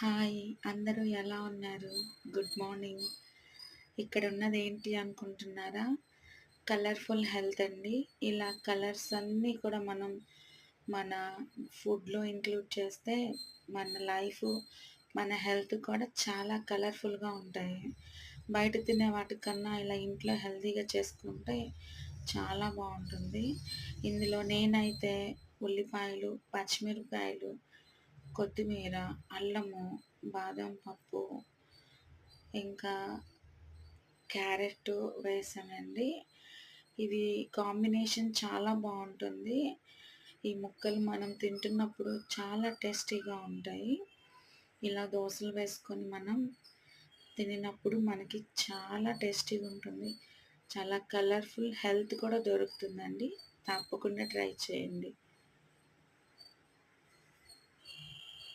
Hi! అందరూ ఎలా ఉన్నారు? Good morning. ఇక్కడ ఉన్నది ఏంటి అనుకుంటున్నారా? కలర్‌ఫుల్ హెల్త్ అండి. ఇలా కలర్స్ అన్నీ కూడా మనం మన ఫుడ్‌లో ఇంక్లూడ్ చేస్తే మన లైఫు, మన హెల్త్ కూడా చాలా కలర్‌ఫుల్‌గా ఉంటాయి. బయట తినే వాటికన్నా ఇలా ఇంట్లో హెల్తీగా చేసుకుంటే చాలా బావుంటుంది. ఇందులో నేనైతే ఉల్లిపాయలు, పచ్చిమిరపకాయలు, కొత్తిమీర, అల్లము, బాదం పప్పు, ఇంకా క్యారెట్ వేసానండి. ఇవి కాంబినేషన్ చాలా బావుంటుంది. ఈ ముక్కలు మనం తింటున్నప్పుడు చాలా టేస్టీగా ఉంటాయి. ఇలా దోసలు వేసుకొని మనం తినినప్పుడు మనకి చాలా టేస్టీగా ఉంటుంది. చాలా కలర్‌ఫుల్ హెల్త్ కూడా దొరుకుతుందండి. తప్పకుండా ట్రై చేయండి.